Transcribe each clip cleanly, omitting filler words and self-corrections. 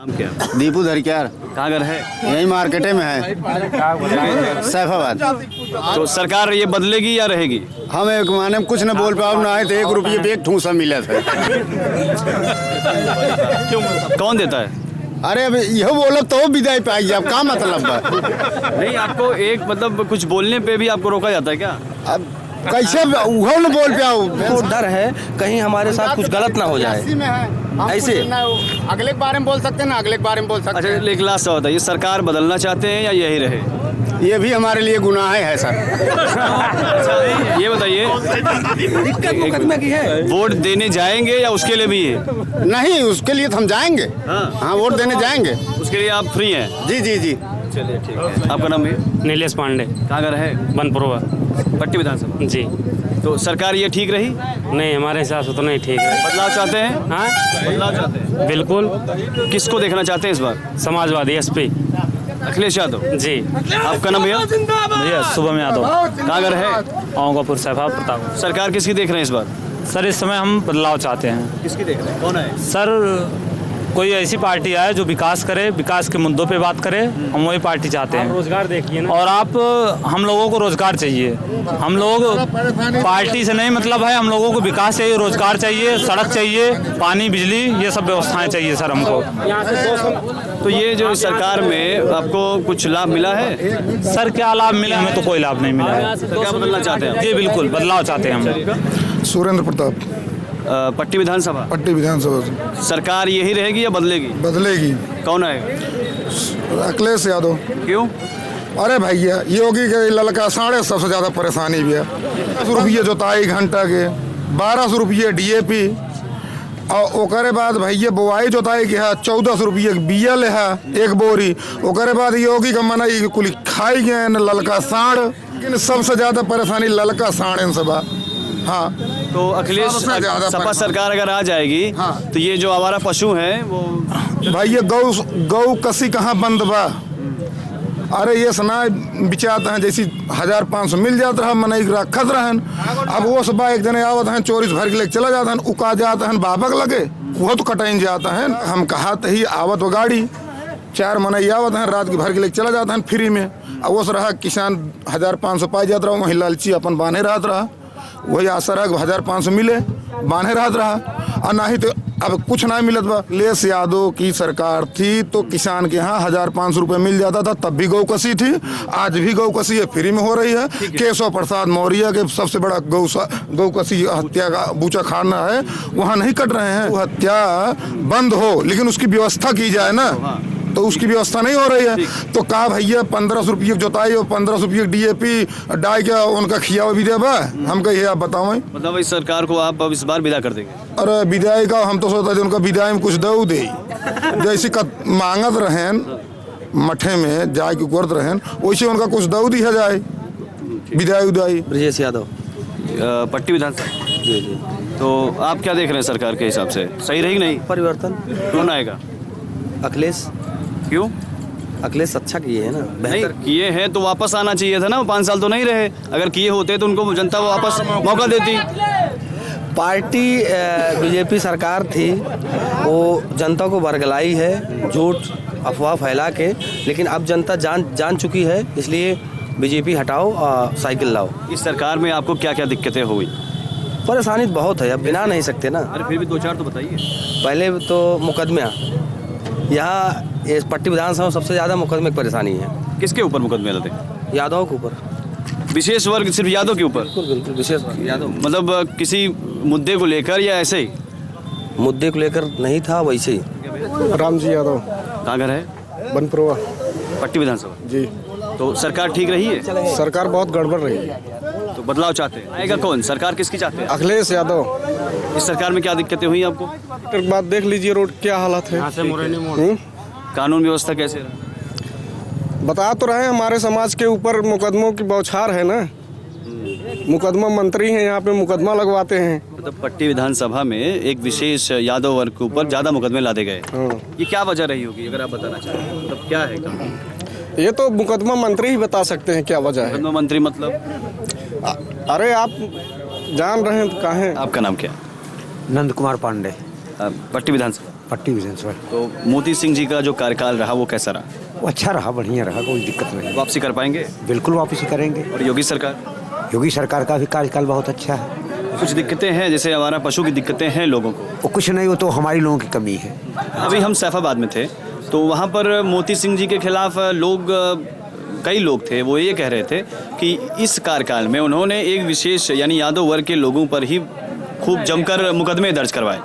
नाम क्या है? दीपू धरक्यार। कहाँ घर है? यही मार्केटे में है, सैफाबाद। तो सरकार ये बदलेगी या रहेगी? हम एक माने में कुछ न बोल पाओ ना है तो 1 रुपये पे एक ठूसा मिला था। कौन देता है? अरे अब यह बोलो तो विदाई पाई जाए, क्या मतलब है? नहीं, आपको एक मतलब कुछ बोलने पे भी आपको रोका जाता है क्या? अब कैसे वो न बोल पाओ? वो डर है कहीं हमारे साथ कुछ गलत ना हो जाए। ऐसे अगले के बारे में बोल सकते हैं ना, अगले के बारे में बोल सकते अच्छा, हैं। एक लास्ट सवाल बताइए, सरकार बदलना चाहते हैं या यही रहे? ये भी हमारे लिए गुनाह है सर। ये बताइए, दिक्कत मुकदमे की है। वोट देने जाएंगे या उसके लिए भी है? नहीं, उसके लिए तो हम जाएंगे। हाँ, वोट देने जाएंगे। उसके लिए आप फ्री हैं? जी जी जी। चलिए ठीक है। आपका नाम है? नीलेश पांडे, कहाँ घर है? बनपुरवा। पट्टी विधानसभा। जी तो सरकार ये ठीक रही? नहीं, हमारे हिसाब से तो नहीं ठीक है। बदलाव चाहते हैं? हाँ बदलाव चाहते हैं? बिल्कुल। किसको देखना चाहते हैं इस बार? समाजवादी एसपी। अखिलेश यादव जी। आपका नाम भैया? भैया शुभम यादव, कहाँ घर है? औंगापुर सैफा प्रताप। सरकार किसकी देख रहे हैं इस बार? सर इस समय हम बदलाव चाहते हैं। किसकी देख रहे हैं? कौन है? सर कोई ऐसी पार्टी आए जो विकास करे, विकास के मुद्दों पे बात करे, हम वही पार्टी चाहते हैं। रोजगार देखिए ना। और आप हम लोगों को रोजगार चाहिए। हम लोग पार्टी से नहीं मतलब है, हम लोगों को विकास चाहिए, रोजगार चाहिए, सड़क चाहिए, पानी बिजली ये सब व्यवस्थाएं चाहिए सर हमको। तो ये जो सरकार में आपको कुछ लाभ मिला है? सर क्या लाभ मिला? हमें तो कोई लाभ नहीं मिला है। तो क्या बदलना चाहते हैं? जी बिल्कुल, बदलाव चाहते हैं हम। सुरेंद्र प्रताप, पट्टी विधानसभा। पट्टी विधानसभा सरकार यही रहेगी या बदलेगी? बदलेगी। कौन है? अखिलेश यादव। क्यों? अरे भैया योगी के ललका साढ़े सबसे ज्यादा परेशानी भी है। 10 रुपये जोताई घंटा के, 1200 रुपये DAP, और ओकरे बाद भैया बुआई जोताई के है 1400 रुपये बिया ले है एक बोरी। ओकरे बाद योगी का मनाई कुल खाई गए न ललका साढ़। लेकिन सबसे ज्यादा परेशानी ललका साढ़ से बा। हाँ, तो अखिलेश सबसे ज्यादा सपा परेशानी। सरकार अगर आ जाएगी तो ये जो आवारा पशु हैं वो भैया गौ कसी कहाँ बंद बा? अरे ये सना बिचाते हैं जैसी 1500 मिल जाता रहा मनई रखत रहन। अब वो सब एक जने आवत हैं चोरी से भर के लेके चला जाता है, उका जाता है बाबक लगे, वो तो कटाइन जाता है। हम कहा ही आवत वो गाड़ी 4 मनई आवत हैं रात के भर के लेके चला जाता है फ्री में। अब वो रहा किसान 1500 पाई जाता रहा, वहीं लालची अपन बांधे रहता रहा, वही आशा रहा 1500 मिले बांधे रहता रहा। और ना ही तो अब कुछ ना मिलत बा। अखिलेश यादव की सरकार थी तो किसान के यहाँ 1500 रुपये मिल जाता था, तब भी गौ कसी थी। आज भी गौ कसी है, फ्री में हो रही है। केशव प्रसाद मौर्य के सबसे बड़ा गौ कसी हत्या का बूचा खाना है, वहाँ नहीं कट रहे हैं। वो हत्या बंद हो लेकिन उसकी व्यवस्था की जाए ना, तो उसकी व्यवस्था नहीं हो रही है। तो कहा भैया 1500 रुपये जोताई और 1500 रुपये DAP डाई क्या उनका खिया भी दे बा। हम कहिए आप बताओ। मतलब इस सरकार को आप अब इस बार विदा कर देंगे? अरे विदाई का हम तो सोचते थे उनका विदाई में कुछ दऊ दे, जैसे मांगत रहें मठे में जाए के करत रहें, वैसे उनका कुछ दऊ दिया जाए विदाई उदाई। ब्रजेश यादव। पट्टी विधानसभा। तो आप क्या देख रहे हैं सरकार के हिसाब से, सही रहेगी नहीं? परिवर्तन कौन आएगा? अखिलेश। क्यों? अखिलेश अच्छा किए है ना, नहीं बेहतर किए हैं तो वापस आना चाहिए था ना, 5 साल तो नहीं रहे। अगर किए होते तो उनको जनता वापस मौका देती। पार्टी BJP सरकार थी, वो जनता को बरगलाई है झूठ अफवाह फैला के। लेकिन अब जनता जान चुकी है, इसलिए BJP हटाओ और साइकिल लाओ। इस सरकार में आपको क्या क्या दिक्कतें हुई? परेशानी बहुत है, अब गिना नहीं सकते ना। अरे फिर भी 2-4 तो बताइए। पहले तो मुकदमे, यहाँ इस पट्टी विधानसभा में सबसे ज़्यादा मुकदमे की परेशानी है। किसके ऊपर मुकदमे लगे? यादव के ऊपर। विशेष वर्ग सिर्फ यादव के ऊपर? बिल्कुल बिल्कुल, विशेष यादव। मतलब किसी मुद्दे को लेकर या ऐसे ही? मुद्दे को लेकर नहीं था, वैसे ही। राम जी यादव। कहाँ घर है? बनपुरवा। पट्टी विधानसभा। जी। तो सरकार ठीक रही है? सरकार बहुत गड़बड़ रही है। तो बदलाव चाहते हैं, आएगा कौन? सरकार किसकी चाहते हैं? अखिलेश यादव। इस सरकार में क्या दिक्कतें हुई आपको? एक बात देख लीजिए रोड क्या हालत है। कानून व्यवस्था कैसे है? बता तो रहे हैं हमारे समाज के ऊपर मुकदमों की बौछार है ना। मुकदमा मंत्री हैं यहाँ पे, मुकदमा लगवाते हैं। मतलब पट्टी विधानसभा में एक विशेष यादव वर्ग के ऊपर ज्यादा मुकदमे लादे गए, ये क्या वजह रही होगी अगर आप बताना चाहें? मतलब क्या है काम? ये तो मुकदमा मंत्री ही बता सकते हैं क्या वजह है। मुकदमा मंत्री मतलब? अरे आप जान रहे हैं तो कहें। आपका नाम क्या? नंद कुमार पांडे। पट्टी विधानसभा। पट्टी विधानसभा। तो मोती सिंह जी का जो कार्यकाल रहा वो कैसा रहा? वो अच्छा रहा, बढ़िया रहा, कोई दिक्कत नहीं। वापसी कर पाएंगे? बिल्कुल वापसी करेंगे। और योगी सरकार? योगी सरकार का भी कार्यकाल बहुत अच्छा है। कुछ दिक्कतें हैं, जैसे हमारा पशु की दिक्कतें हैं लोगों को? वो कुछ नहीं, वो तो हमारी लोगों की कमी है। अभी हम सैफाबाद में थे तो वहाँ पर मोती सिंह जी के खिलाफ कई लोग थे, वो ये कह रहे थे कि इस कार्यकाल में उन्होंने एक विशेष यानी यादव वर्ग के लोगों पर ही खूब जमकर मुकदमे दर्ज करवाए।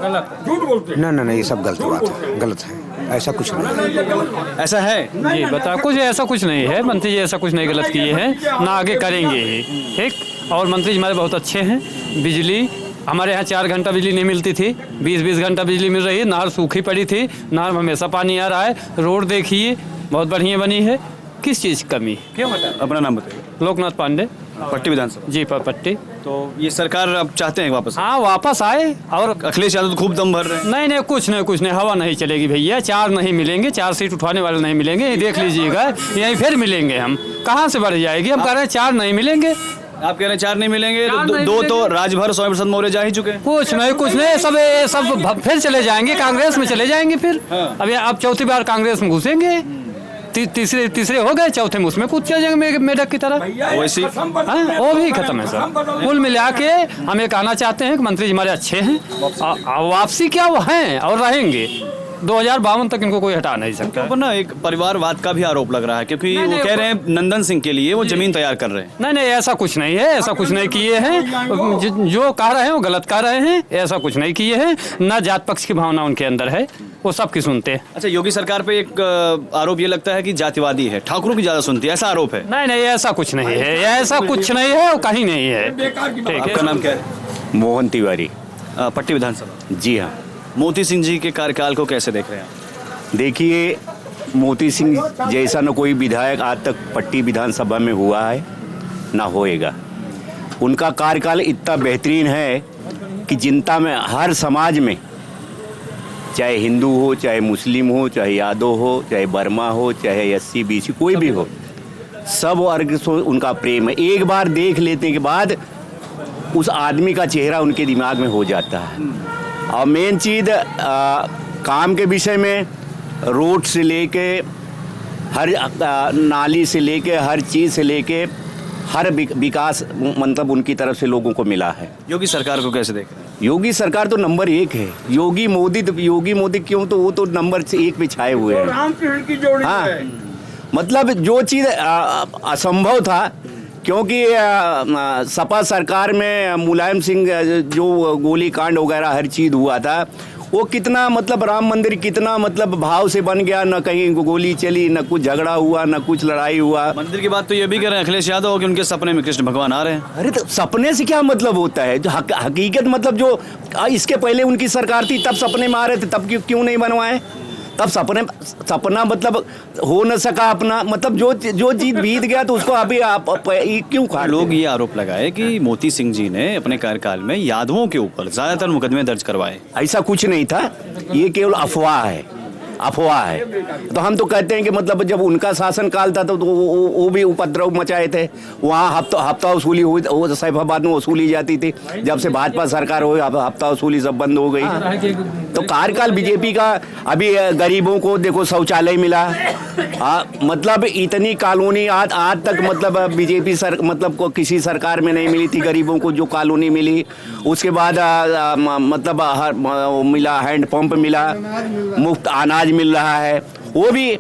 ना ये सब गलत बात है, गलत है, ऐसा कुछ नहीं। ऐसा है? जी बता, कुछ ऐसा कुछ नहीं है। मंत्री जी ऐसा कुछ नहीं गलत किए हैं, ना आगे करेंगे ही। ठीक, और मंत्री जी हमारे बहुत अच्छे हैं। बिजली हमारे यहाँ 4 घंटा बिजली नहीं मिलती थी, 20-20 घंटा बिजली मिल रही है। नहर सूखी पड़ी थी, नहर में हमेशा पानी आ रहा है। रोड देखिए बहुत बढ़िया बनी है, किस चीज़ की कमी? क्यों हटा? अपना नाम बताइए। लोकनाथ पांडे, पट्टी विधानसभा। जी पट्टी। तो ये सरकार अब चाहते हैं वापस? हाँ वापस आए। और अखिलेश यादव तो खूब दम भर रहे हैं। नहीं कुछ नहीं, हवा नहीं चलेगी भैया। 4 नहीं मिलेंगे, 4 सीट उठाने वाले नहीं मिलेंगे, ये देख लीजिएगा। यहीं फिर मिलेंगे हम, कहाँ से बढ़ जाएगी? हम कह रहे हैं 4 नहीं मिलेंगे। आप कह रहे हैं 4 नहीं मिलेंगे, तो 2 तो राजभर स्वामी प्रसाद मौर्य जा ही चुके हैं। कुछ नहीं, सब फिर चले जाएंगे, कांग्रेस में चले जाएंगे फिर। अभी अब चौथी बार कांग्रेस में घुसेंगे। तीसरे हो गए, चौथे में उसमें कूद जाएंगे मेढक की तरह। वैसे वो भी खत्म है सर। कुल मिला के हम ये कहना चाहते हैं कि मंत्री जी हमारे अच्छे हैं। वापसी क्या वो हैं और रहेंगे 2052 तक, इनको कोई हटा नहीं सकता। पर ना एक परिवारवाद का भी आरोप लग रहा है, क्योंकि वो कह रहे हैं नंदन सिंह के लिए वो जमीन तैयार कर रहे हैं। नहीं ऐसा कुछ नहीं है, ऐसा कुछ नहीं किए हैं। जो कह रहे हैं वो गलत कह रहे हैं, ऐसा कुछ नहीं किए हैं। ना जात पक्ष की भावना उनके अंदर है, वो सब की सुनते हैं। अच्छा, योगी सरकार पे एक आरोप ये लगता है कि जातिवादी है, ठाकुरों की ज्यादा सुनती है, ऐसा आरोप है? नहीं ऐसा कुछ नहीं है, ऐसा कुछ नहीं है, वो कहीं नहीं है। आपका नाम क्या है? मोहन तिवारी। पट्टी विधानसभा। जी हाँ। मोती सिंह जी के कार्यकाल को कैसे देख रहे हैं आप? देखिए, मोती सिंह जैसा न कोई विधायक आज तक पट्टी विधानसभा में हुआ है, ना होएगा। उनका कार्यकाल इतना बेहतरीन है कि जनता में, हर समाज में, चाहे हिंदू हो, चाहे मुस्लिम हो, चाहे यादव हो, चाहे वर्मा हो, चाहे SC BC कोई भी हो, सब वर्ग से उनका प्रेम है। एक बार देख लेने के बाद उस आदमी का चेहरा उनके दिमाग में हो जाता है। और मेन चीज़ काम के विषय में, रोड से लेके हर नाली से लेके हर चीज़ से लेके हर विकास मतलब उनकी तरफ से लोगों को मिला है। योगी सरकार को कैसे देख रहे हैं? योगी सरकार तो नंबर 1 है। योगी मोदी क्यों, तो वो तो नंबर 1 पे छाए हुए हैं। हाँ, मतलब जो चीज़ असंभव था, क्योंकि सपा सरकार में मुलायम सिंह जो गोली कांड वगैरह हर चीज़ हुआ था, वो कितना मतलब राम मंदिर कितना मतलब भाव से बन गया, न कहीं गोली चली, न कुछ झगड़ा हुआ, न कुछ लड़ाई हुआ। मंदिर की बात तो ये भी कह रहे हैं अखिलेश यादव कि उनके सपने में कृष्ण भगवान आ रहे हैं। अरे तो सपने से क्या मतलब होता है? जो हकीकत मतलब जो इसके पहले उनकी सरकार थी तब सपने में आ रहे थे, तब क्यों नहीं बनवाए? तब सपना मतलब हो न सका अपना, मतलब जो चीज बीत गया तो उसको अभी आप क्यों खा? लोग ये आरोप लगाए कि मोती सिंह जी ने अपने कार्यकाल में यादवों के ऊपर ज्यादातर मुकदमे दर्ज करवाए। ऐसा कुछ नहीं था, ये केवल अफवाह है। तो हम तो कहते हैं कि मतलब जब उनका शासनकाल था तो वो भी उपद्रव मचाए थे। वहाँ हफ्ता वसूली हुई, वो सैफाबाद में वसूली जाती थी। जब से भाजपा सरकार हुई, हफ्ता वसूली सब बंद हो गई। तो कार्यकाल बीजेपी का, अभी गरीबों को देखो शौचालय मिला। मतलब इतनी कॉलोनी आज तक मतलब बीजेपी मतलब किसी सरकार में नहीं मिली थी गरीबों को जो कॉलोनी मिली। उसके बाद मतलब मिला, हैंडपंप मिला, मुफ्त अनाज मिल रहा है। वो भी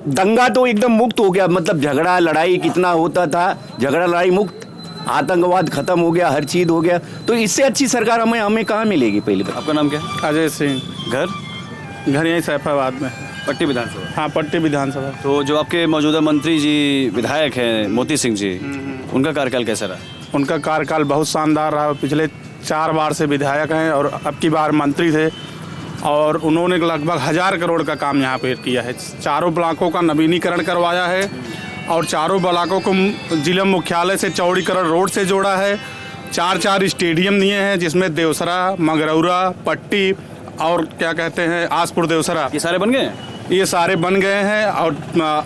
दंगा तो एकदम मुक्त हो गया, मतलब झगड़ा लड़ाई कितना होता था, झगड़ा लड़ाई मुक्त, आतंकवाद खत्म हो गया, हर चीज हो गया। तो इससे अच्छी सरकार हमें कहाँ मिलेगी? पहले आपका नाम क्या है? अजय सिंह। घर यहीं सैफाबाद में। पट्टी विधानसभा? हाँ, पट्टी विधानसभा। तो जो आपके मौजूदा मंत्री जी विधायक हैं मोती सिंह जी, उनका कार्यकाल कैसा रहा? उनका कार्यकाल बहुत शानदार रहा। पिछले 4 बार से विधायक हैं और अब की बार मंत्री थे, और उन्होंने लगभग 1000 करोड़ का काम यहाँ पे किया है। 4 ब्लॉकों का नवीनीकरण करवाया है और 4 ब्लॉकों को जिला मुख्यालय से चौड़ीकरण रोड से जोड़ा है। 4 स्टेडियम दिए हैं, जिसमें देवसरा, मगरौरा, पट्टी और क्या कहते हैं आसपुर देवसरा, ये सारे बन गए? ये सारे बन गए हैं और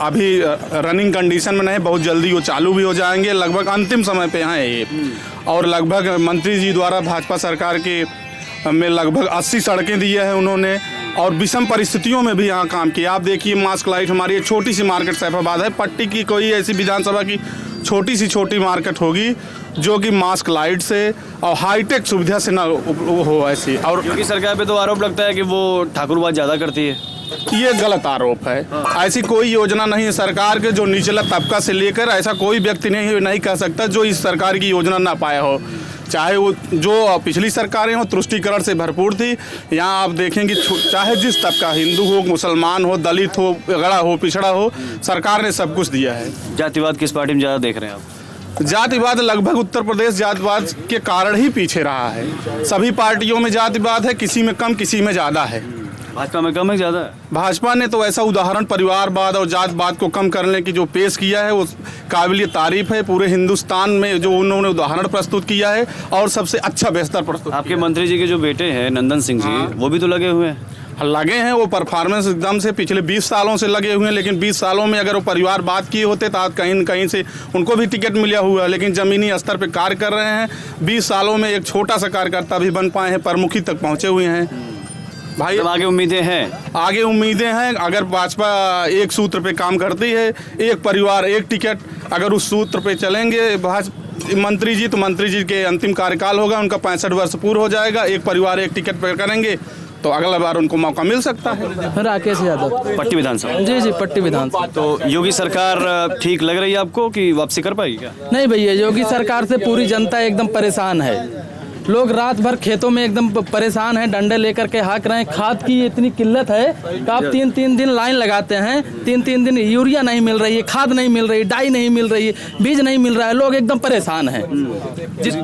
अभी रनिंग कंडीशन में नहीं, बहुत जल्दी वो चालू भी हो जाएंगे। लगभग अंतिम समय पे हैं ये। और लगभग मंत्री जी द्वारा भाजपा सरकार के में लगभग 80 सड़कें दी है उन्होंने, और विषम परिस्थितियों में भी यहाँ काम किया। आप देखिए मास्क लाइट, हमारी एक छोटी सी मार्केट सैफाबाद है, पट्टी की कोई ऐसी विधानसभा की छोटी मार्केट होगी जो कि मास्क लाइट से और हाईटेक सुविधा से ना हो ऐसी। और योगी सरकार पे तो आरोप लगता है कि वो ठाकुरबाद ज़्यादा करती है। ये गलत आरोप है। ऐसी कोई योजना नहीं है सरकार के जो निचला तबका से लेकर ऐसा कोई व्यक्ति नहीं कह सकता जो इस सरकार की योजना ना पाया हो। चाहे वो जो पिछली सरकारें हो तुष्टीकरण से भरपूर थी, यहाँ आप देखेंगे चाहे जिस तबका, हिंदू हो, मुसलमान हो, दलित हो, अगड़ा हो, पिछड़ा हो, सरकार ने सब कुछ दिया है। जातिवाद किस पार्टी में ज़्यादा देख रहे हैं आप? जातिवाद लगभग उत्तर प्रदेश जातिवाद के कारण ही पीछे रहा है। सभी पार्टियों में जातिवाद है, किसी में कम किसी में ज़्यादा है। भाजपा में कम है ज़्यादा है? भाजपा ने तो ऐसा उदाहरण परिवारवाद और जातवाद को कम करने की जो पेश किया है वो काबिल तारीफ है। पूरे हिंदुस्तान में जो उन्होंने उदाहरण प्रस्तुत किया है और सबसे अच्छा बेहतर प्रस्तुत। आपके मंत्री जी के जो बेटे हैं नंदन सिंह जी, वो भी तो लगे हुए हैं। लगे हैं, वो परफॉर्मेंस एकदम से पिछले 20 सालों से लगे हुए हैं। लेकिन 20 सालों में अगर वो परिवार बात किए होते तो आज कहीं न कहीं से उनको भी टिकट मिला हुआ है। लेकिन ज़मीनी स्तर पे कार्य कर रहे हैं। 20 सालों में एक छोटा सा कार्यकर्ता भी बन पाए हैं, प्रमुखी तक पहुँचे हुए हैं। भाई आगे उम्मीदें हैं? आगे उम्मीदें हैं। अगर भाजपा एक सूत्र पे काम करती है, एक परिवार एक टिकट, अगर उस सूत्र पे चलेंगे मंत्री जी, तो मंत्री जी के अंतिम कार्यकाल होगा, उनका 65 वर्ष पूर्ण हो जाएगा। एक परिवार एक टिकट पे करेंगे तो अगला बार उनको मौका मिल सकता है। राकेश यादव, पट्टी विधानसभा। जी पट्टी विधानसभा। तो योगी सरकार ठीक लग रही है आपको कि वापसी कर पाएगी क्या? नहीं भैया, योगी सरकार से पूरी जनता एकदम परेशान है। लोग रात भर खेतों में एकदम परेशान हैं, डंडे लेकर के हाँक रहे हैं। खाद की इतनी किल्लत है कि आप 3-3 दिन लाइन लगाते हैं, 3-3 दिन यूरिया नहीं मिल रही है, खाद नहीं मिल रही, डाई नहीं मिल रही है, बीज नहीं मिल रहा है। लोग एकदम परेशान हैं।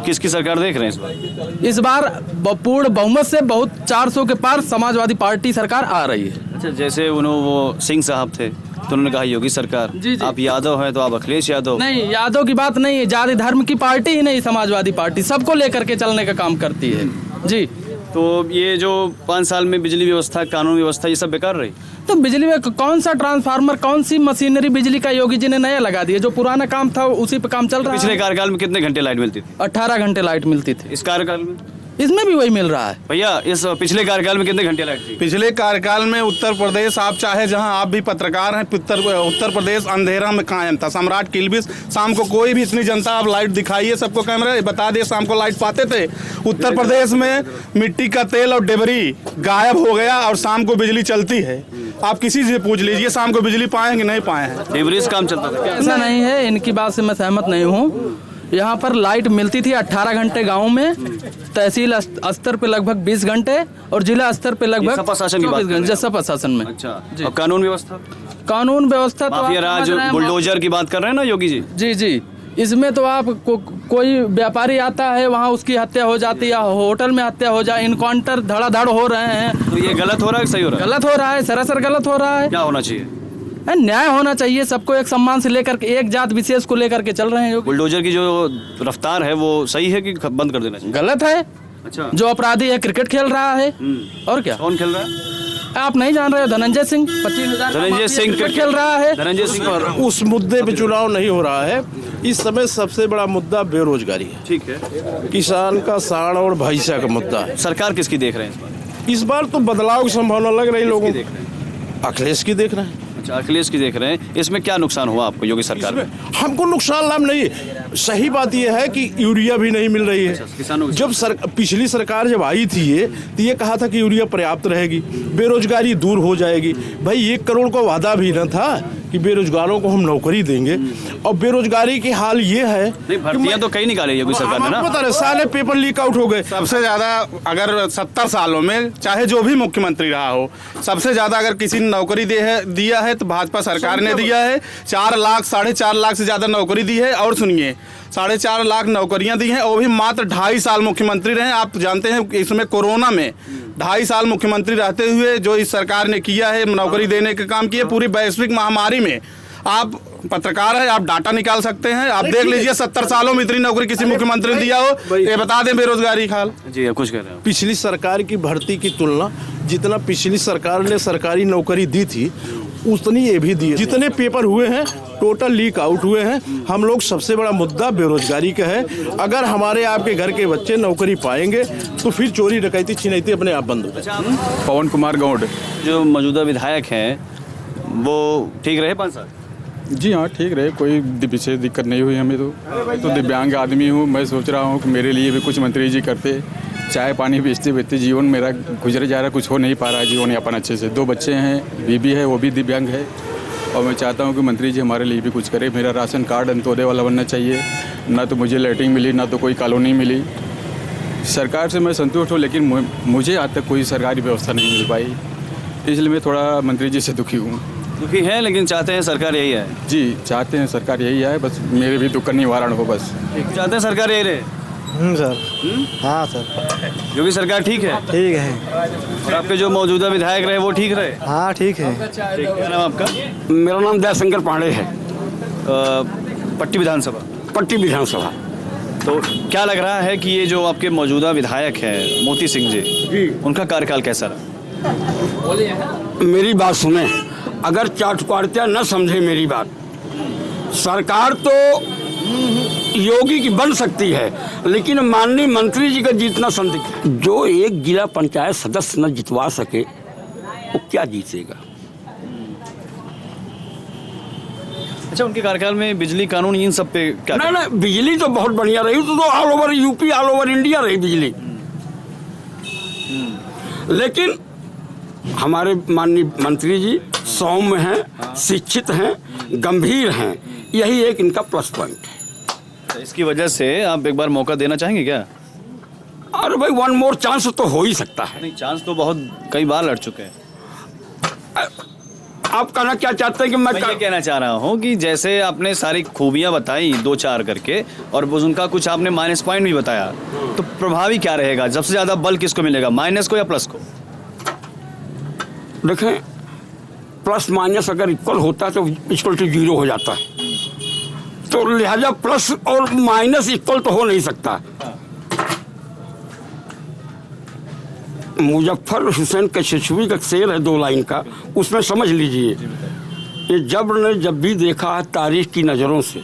किसकी सरकार देख रहे हैं इस बार पूर्ण बहुमत से बहुत 400 के पार समाजवादी पार्टी सरकार आ रही है। अच्छा, जैसे उन्होंने वो सिंह साहब थे तो उन्होंने कहा योगी सरकार। जी। आप यादव हैं तो आप अखिलेश यादव। नहीं, यादव की बात नहीं है। जाति धर्म की पार्टी ही नहीं, समाजवादी पार्टी सबको लेकर के चलने का काम करती है। जी। तो ये जो 5 साल में बिजली व्यवस्था, कानून व्यवस्था, ये सब बेकार रही। तो बिजली में कौन सा ट्रांसफार्मर, कौन सी मशीनरी बिजली का योगी जी ने नया लगा दिया? जो पुराना काम था उसी पे काम चल रहा है। पिछले कार्यकाल में कितने घंटे लाइट मिलती थी? 18 घंटे लाइट मिलती थी। इस कार्यकाल में? इसमें भी वही मिल रहा है भैया। इस पिछले कार्यकाल में कितने घंटे लाइट थी? पिछले कार्यकाल में उत्तर प्रदेश, आप चाहे जहां आप भी पत्रकार हैं, उत्तर प्रदेश अंधेरा में कायम था। सम्राट किलबिश, शाम को कोई भी इतनी जनता, आप लाइट दिखाइए सबको, कैमरा बता दे, शाम को लाइट पाते थे। उत्तर प्रदेश में मिट्टी का तेल और डिबरी गायब हो गया और शाम को बिजली चलती है। आप किसी से पूछ लीजिए शाम को बिजली पाए कि नहीं पाए हैं। डिबरीज काम चलता था? ऐसा नहीं है, इनकी बात से मैं सहमत नहीं हूँ। यहाँ पर लाइट मिलती थी 18 घंटे गाँव में, तहसील स्तर पे लगभग 20 घंटे और जिला स्तर पे लगभग 24 घंटे। सपा शासन में। अच्छा। और कानून व्यवस्था? कानून व्यवस्था तो माफिया राज, बुलडोजर की बात कर रहे हैं ना योगी जी? जी जी। इसमें तो आप कोई व्यापारी आता है, वहाँ उसकी हत्या हो जाती है, होटल में हत्या हो जाए, इनकाउंटर धड़ाधड़ हो रहे हैं। तो ये गलत हो रहा है, सही हो रहा है? गलत हो रहा है, सरासर गलत हो रहा है। क्या होना चाहिए? न्याय होना चाहिए। सबको एक सम्मान से लेकर के, एक जात विशेष को लेकर के चल रहे हैं। बुलडोजर की जो रफ्तार है वो सही है कि बंद कर देना चाहिए? गलत है। अच्छा। जो अपराधी है क्रिकेट खेल रहा है और क्या? कौन खेल रहा है? आप नहीं जान रहे हो? धनंजय सिंह 25,000 धनंजय सिंह क्रिकेट खेल रहा है। धनंजय सिंह उस मुद्दे पे चुनाव नहीं हो रहा है। इस समय सबसे बड़ा मुद्दा बेरोजगारी है। ठीक है। किसान का साड़ और भैंसा का मुद्दा है। सरकार किसकी देख रहे हैं इस बार तो बदलाव की संभावना लग रही लोगों देख रहे को। अखिलेश की देख रहे हैं। अच्छा, अखिलेश की देख रहे हैं। इसमें क्या नुकसान हुआ आपको योगी सरकार में? हमको नुकसान लाभ नहीं। सही बात यह है कि यूरिया भी नहीं मिल रही है। किसानों को जब पिछली सरकार जब आई थी तो ये कहा था कि यूरिया पर्याप्त रहेगी, बेरोजगारी दूर हो जाएगी। भाई 1 करोड़ का वादा भी न था कि बेरोजगारों को हम नौकरी देंगे। और बेरोजगारी की हाल ये है, भर्तियां तो कई निकाली योगी सरकार ने ना। बता रहे सारे पेपर लीक आउट हो गए। सबसे ज्यादा अगर 70 सालों में चाहे जो भी मुख्यमंत्री रहा हो, सबसे ज्यादा अगर किसी ने नौकरी दिया है तो भाजपा सरकार ने दिया है। 4 लाख 4.5 लाख से ज्यादा नौकरी दी है। और सुनिए, 4.5 लाख नौकरियां दी हैं, वो भी मात्र 2.5 साल मुख्यमंत्री रहे। आप जानते हैं इसमें कोरोना में 2.5 साल मुख्यमंत्री रहते हुए जो इस सरकार ने किया है, नौकरी देने का काम किया पूरी वैश्विक महामारी में। आप पत्रकार है, आप डाटा निकाल सकते हैं, आप देख लीजिए 70 सालों में इतनी नौकरी किसी मुख्यमंत्री ने दिया हो। ये बता दें बेरोजगारी हाल। जी कुछ कह रहे हैं? पिछली सरकार की भर्ती की तुलना जितना पिछली सरकार ने सरकारी नौकरी दी थी उतनी ये भी दिए। जितने पेपर हुए हैं टोटल लीक आउट हुए हैं। हम लोग सबसे बड़ा मुद्दा बेरोजगारी का है। अगर हमारे आपके घर के बच्चे नौकरी पाएंगे तो फिर चोरी डकैती छिनैती अपने आप बंद हो जाए। पवन कुमार गौड़। जो मौजूदा विधायक हैं वो ठीक रहे 5 साल? जी हाँ, ठीक रहे, कोई विशेष दिक्कत नहीं हुई हमें। तो दिव्यांग आदमी हूँ, मैं सोच रहा हूँ कि मेरे लिए भी कुछ मंत्री जी करते। चाय पानी बेचते बेचते जीवन मेरा गुजर जा रहा है, कुछ हो नहीं पा रहा है जीवन यापन अच्छे से। 2 बच्चे हैं, बीबी है, वो भी दिव्यांग है, और मैं चाहता हूँ कि मंत्री जी हमारे लिए भी कुछ करे। मेरा राशन कार्ड अंत्योदय वाला बनना चाहिए। ना तो मुझे लैट्रिन मिली, ना तो कोई कॉलोनी मिली। सरकार से मैं संतुष्ट हूँ, लेकिन मुझे आज तक कोई सरकारी व्यवस्था नहीं मिल पाई, इसलिए मैं थोड़ा मंत्री जी से दुखी हूँ। दुखी हैं लेकिन चाहते हैं सरकार यही है? जी, चाहते हैं सरकार यही आए, बस मेरे भी दुख का निवारण हो बस। चाहते हैं सरकार यही रहे? सर। हाँ सर, योगी सरकार ठीक है? ठीक है। और आपके जो मौजूदा विधायक रहे वो ठीक रहे? हाँ ठीक है। क्या नाम आपका? मेरा नाम दयाशंकर पांडे है, पट्टी विधानसभा। पट्टी विधानसभा। तो क्या लग रहा है कि ये जो आपके मौजूदा विधायक हैं मोती सिंह जी, उनका कार्यकाल कैसा रहा? मेरी बात सुने, अगर चाटुकारिता न समझे मेरी बात, सरकार तो योगी की बन सकती है, लेकिन माननीय मंत्री जी का जीतना संदिग्ध है। जो एक जिला पंचायत सदस्य न जितवा सके वो क्या जीतेगा? अच्छा, उनके कार्यकाल में बिजली कानून इन सब पे क्या? ना, बिजली तो बहुत बढ़िया रही, तो all over UP, all over India रही बिजली। लेकिन हमारे माननीय मंत्री जी सौम्य हैं, शिक्षित हैं, गंभीर हैं, यही एक इनका प्लस पॉइंट है। इसकी वजह से आप एक बार मौका देना चाहेंगे क्या? अरे भाई, 1 मोर चांस तो हो ही सकता है। नहीं, चांस तो बहुत कई बार लड़ चुके हैं। आप कहना क्या चाहते हैं कि मैं ये कहना चाह रहा हूँ कि जैसे आपने सारी खूबियां बताई 2-4 करके, और उनका कुछ आपने माइनस पॉइंट भी बताया, तो प्रभावी क्या रहेगा? सबसे ज्यादा बल किसको मिलेगा, माइनस को या प्लस को? देखें, प्लस माइनस अगर इक्वल होता है तो इक्वल टू 0 हो जाता है, तो लिहाजा प्लस और माइनस इक्वल तो हो नहीं सकता। मुजफ्फर हुसैन कशिशवी का शेर है 2 लाइन का, उसमें समझ लीजिए, ये जब्र ने जब भी देखा है तारीख की नज़रों से,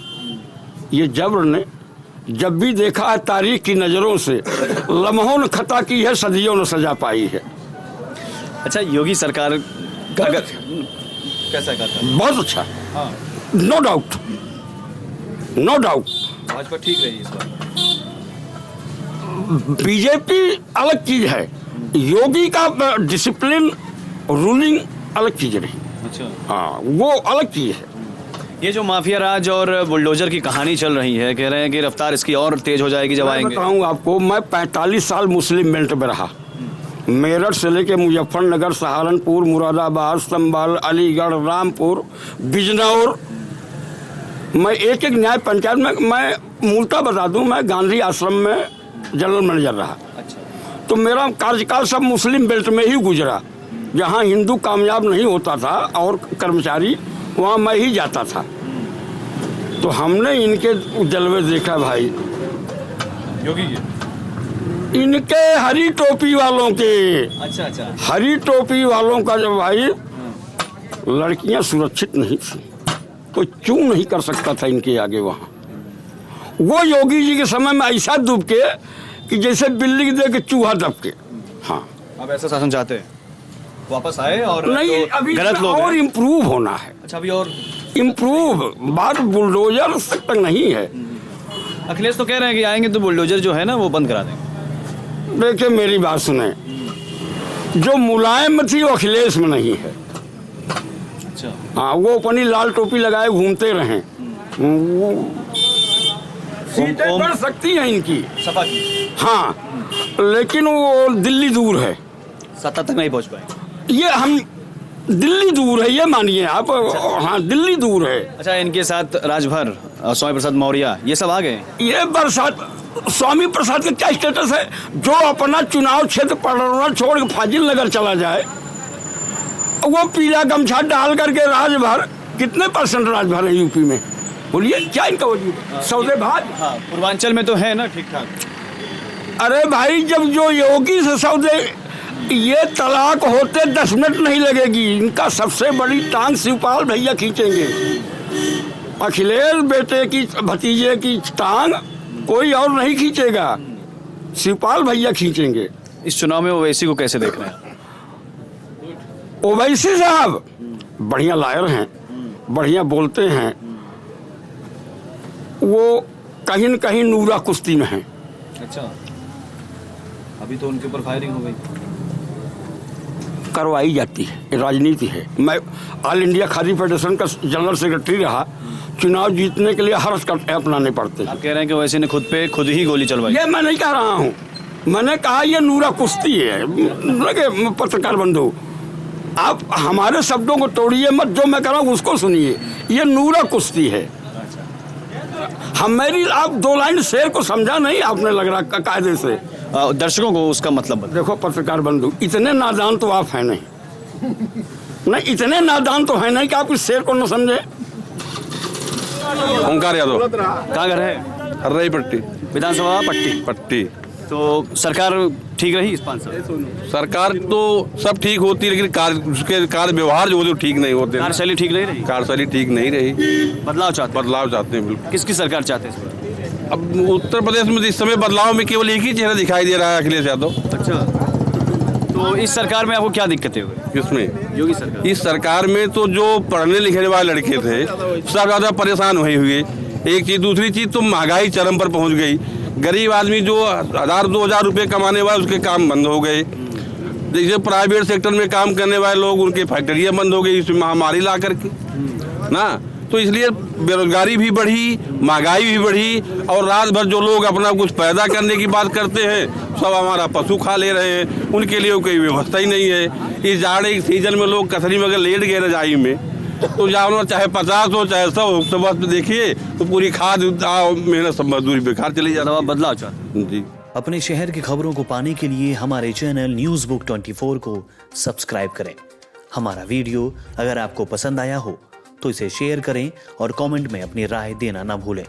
ये जब्र ने जब भी देखा है तारीख की नज़रों से, लम्हों ने खता की है, सदियों ने सजा पाई है। अच्छा, योगी सरकार का अगर कैसा करता? बहुत अच्छा, no doubt, no doubt. Bhajpa ठीक रही इस बार? बीजेपी अलग चीज है, योगी का डिसिप्लिन रूलिंग अलग चीज रही। अच्छा, हाँ, वो अलग चीज है। ये जो माफिया राज और बुलडोजर की कहानी चल रही है, कह रहे हैं कि रफ्तार इसकी और तेज हो जाएगी जब मैं आएंगे। बताऊं आपको, मैं 45 साल मुस्लिम बेल्ट में रहा। मेरठ से लेके मुजफ्फरनगर, सहारनपुर, मुरादाबाद, संभल, अलीगढ़, रामपुर, बिजनौर, मैं एक न्याय पंचायत में, मैं मूलतः बता दूं, मैं गांधी आश्रम में जनरल मैनेजर रहा। अच्छा। तो मेरा कार्यकाल सब मुस्लिम बेल्ट में ही गुजरा। जहां हिंदू कामयाब नहीं होता था और कर्मचारी, वहां मैं ही जाता था। तो हमने इनके जलवे देखा भाई, योगी जी, इनके हरी टोपी वालों के। अच्छा, हरी टोपी वालों का जो भाई, लड़कियां सुरक्षित नहीं थी, कोई चू नहीं कर सकता था इनके आगे। वहाँ वो योगी जी के समय में ऐसा डूब के कि जैसे बिल्ली दे के चूहा दब के। हाँ, अब ऐसा शासन चाहते हैं, वापस आए और नहीं, तो अभी गलत लोग और हैं। इम्प्रूव होना है। अच्छा, अभी और इम्प्रूव, बात बुलडोजर तक नहीं है। अखिलेश तो कह रहे हैं कि आएंगे तो बुलडोजर जो है ना वो बंद करा देंगे। देखिए मेरी बात सुने, जो मुलायम थी वो अखिलेश में नहीं है। अच्छा, हाँ, वो अपनी लाल टोपी लगाए घूमते रहे। सीटें बढ़ सकती हैं इनकी, सपा की, हाँ, लेकिन वो दिल्ली दूर है, सत्ता तक नहीं पहुंच पाए। ये हम दिल्ली दूर है, ये मानिए आप। हाँ, दिल्ली दूर है। अच्छा, इनके साथ राजभर, स्वामी प्रसाद मौर्य, ये सब आ गए। ये बरसात, स्वामी प्रसाद का क्या स्टेटस है? जो अपना चुनाव क्षेत्र पड़ोना छोड़ के फाजिल नगर चला जाए, वो पीला गमछा डाल करके राजभर, कितने % राजभर है यूपी में? बोलिए, क्या इनका वजूद है? सौदेबाज। हाँ, पूर्वांचल में तो है ना ठीक ठाक। अरे भाई, जब जो योगी से सौदे ये तलाक होते 10 मिनट नहीं लगेगी। इनका सबसे बड़ी टांग शिवपाल भैया खींचेंगे। अखिलेश बेटे की भतीजे की टांग कोई और नहीं खींचेगा, शिवपाल भैया खींचेंगे। इस चुनाव में ओवैसी को कैसे देख रहे हैं? ओवैसी साहब बढ़िया लायर हैं, बढ़िया बोलते हैं, वो कहीं न कहीं नूरा कुश्ती में हैं। अच्छा, अभी तो उनके ऊपर फायरिंग हो गई। करवाई जाती है, राजनीति है। मैं ऑल इंडिया खादी फेडरेशन का जनरल सेक्रेटरी रहा। चुनाव जीतने के लिए हर स्टेप अपनाने पड़ते हैं। आप कह रहे हैं कि ओवैसी ने खुद ही गोली चलवाई? ये मैं नहीं कह रहा हूँ, मैंने कहा ये नूरा कुश्ती है। लगे पत्रकार बंधु, आप हमारे शब्दों को तोड़िए मत, जो मैं कह रहा हूँ उसको सुनिए। ये नूरा कुश्ती है। आप 2 लाइन शेर को समझा नहीं आपने, लग रहा कायदे से। दर्शकों को उसका मतलब बता। देखो पत्रकार बंधु, इतने नादान तो आप हैं नहीं, इतने नादान तो है नहीं कि आप इस शेर को न समझे। ओंकार यादव, कहाँ घर है? हर्रई पट्टी। विधानसभा पट्टी। तो सरकार ठीक रही इस 5 साल? सरकार तो सब ठीक होती है, लेकिन उसके कार्य व्यवहार जो होते ठीक नहीं होते। कार्यशैली ठीक नहीं रही? कार्यशैली ठीक नहीं रही। बदलाव चाहते हैं बिल्कुल। किसकी सरकार चाहते हैं इस बार? अब उत्तर प्रदेश में इस समय बदलाव में केवल एक ही चेहरा दिखाई दे रहा है, अखिलेश यादव। अच्छा, तो इस सरकार में आपको क्या दिक्कतें हुई? किसमें? योगी सरकार। इस सरकार में तो जो पढ़ने लिखने वाले लड़के थे सब ज़्यादा परेशान हुए। एक चीज़, दूसरी चीज़ तो महंगाई चरम पर पहुंच गई। गरीब आदमी जो 1000-2000 रुपये कमाने वाले उसके काम बंद हो गए। जैसे प्राइवेट सेक्टर में काम करने वाले लोग, उनकी फैक्ट्रियाँ बंद हो गई इस महामारी ला करके ना। तो इसलिए बेरोजगारी भी बढ़ी, महंगाई भी बढ़ी, और रात भर जो लोग अपना कुछ पैदा करने की बात करते हैं सब हमारा पशु खा ले रहे हैं। उनके लिए कोई व्यवस्था ही नहीं है। इस जाड़े के सीजन में लोग कसरी में अगर लेट गए रजाई में, तो जानवर चाहे 50 हो चाहे 100 हो, तो बस देखिए तो पूरी खाद मेहनत सब मजदूरी बेकार चली जाती है। बदलाव चाहते जी। अपने शहर की खबरों को पाने के लिए हमारे चैनल न्यूज़ बुक 24 को सब्सक्राइब करें। हमारा वीडियो अगर आपको पसंद आया हो तो इसे शेयर करें और कमेंट में अपनी राय देना ना भूलें।